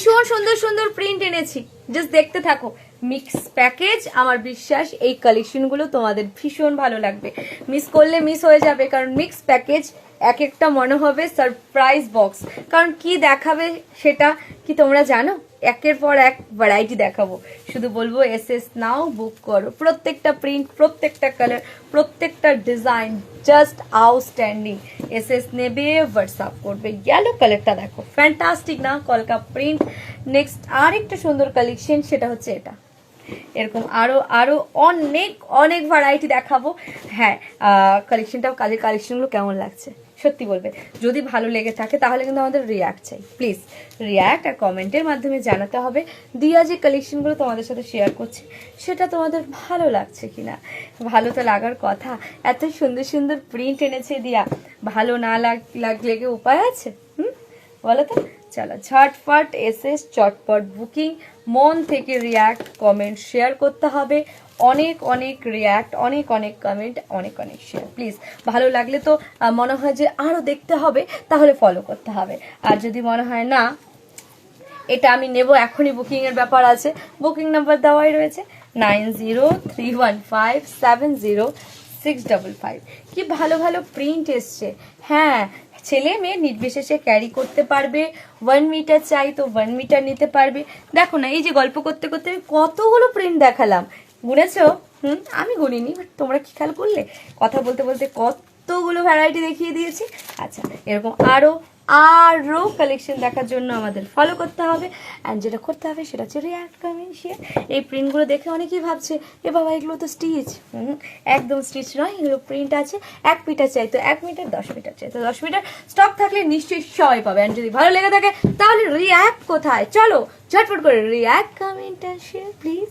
ভীষণ সুন্দর সুন্দর প্রিন্ট এনেছি, জাস্ট দেখতে থাকো। মিক্স প্যাকেজ, আমার বিশ্বাস এই কালেকশনগুলো তোমাদের ভীষণ ভালো লাগবে। মিস করলে মিস হয়ে যাবে, কারণ মিক্স প্যাকেজ এক একটা মনে হবে সারপ্রাইজ বক্স। কারণ কি দেখাবে সেটা কি তোমরা জানো? একের পর এক ভ্যারাইটি দেখাবো। শুধু বলবো এসএস নাও, বুক করো। প্রত্যেকটা প্রিন্ট, প্রত্যেকটা কালার, প্রত্যেকটা ডিজাইন জাস্ট আউটস্ট্যান্ডিং। এসএস নেবে, হোয়াটসঅ্যাপ করবে। ইয়েলো কালারটা দেখো, ফ্যান্টাস্টিক না? কলকা প্রিন্ট। নেক্সট আরেকটা সুন্দর কালেকশন, সেটা হচ্ছে এটা। এরকম আরো আরো অনেক অনেক ভ্যারাইটি দেখাবো। হ্যাঁ, কালেকশনটা, কাজের কালেকশনগুলো কেমন লাগছে সত্যি বলবে। যদি ভালো লেগে থাকে তাহলে কিন্তু আমাদের রিয়াক্ট চাই। প্লিজ রিয়াক্ট আর কমেন্টের মাধ্যমে জানাতে হবে দিয়া যে কালেকশনগুলো তোমাদের সাথে শেয়ার করছে সেটা তোমাদের ভালো লাগছে কিনা। ভালো তো লাগার কথা, এত সুন্দর সুন্দর প্রিন্ট এনেছে দিয়া। ভালো না লাগলে কি উপায় আছে? বলো তো। চলো ঝটপট এসএস, চটপট বুকিং। মন থেকে রিয়াক্ট, কমেন্ট, শেয়ার করতে হবে। অনেক অনেক রিয়াক্ট, অনেক অনেক কমেন্ট, অনেক অনেক শেয়ার। প্লিজ ভালো লাগলে তো মনে হয় যে আরও দেখতে হবে, তাহলে ফলো করতে হবে। আর যদি মনে হয় না এটা আমি নেব, এখনই বুকিংয়ের ব্যাপার আছে, বুকিং নাম্বার দেওয়াই রয়েছে 9031570655। কি ভালো ভালো প্রিন্ট এসছে। হ্যাঁ, ছেলে মেয়ে নির্বিশেষে ক্যারি করতে পারবে। 1 মিটার চাই তো 1 মিটার নিতে পারবে। দেখো না, এই যে গল্প করতে করতে আমি কতগুলো প্রিন্ট দেখালাম, গুনেছো? আমি গুনিনি, বাট তোমরা কি খেয়াল করলে? কথা বলতে বলতে কতগুলো ভ্যারাইটি দেখিয়ে দিয়েছি। আচ্ছা, এরকম আরো আরো কালেকশন দেখার জন্য আমাদের ফলো করতে হবে। অ্যান্ড যেটা করতে হবে সেটা হচ্ছে রিয়াক্ট, কমেন্ট, শেয়ার। এই প্রিন্টগুলো দেখে অনেকেই ভাবছে এ বাবা এগুলো তো স্টিচ। একদম স্টিচ নয়, এগুলো প্রিন্ট আছে। 1 মিটার চাই তো 1 মিটার, 10 মিটার চাই তো 10 মিটার। স্টক থাকলে নিশ্চয়ই সবাই পাবে। অ্যান্ড যদি ভালো লেগে থাকে তাহলে রিয়াক্ট কোথায়? চলো ঝটপট করে রিয়াক্ট, কমেন্ট, শেয়ার প্লিজ।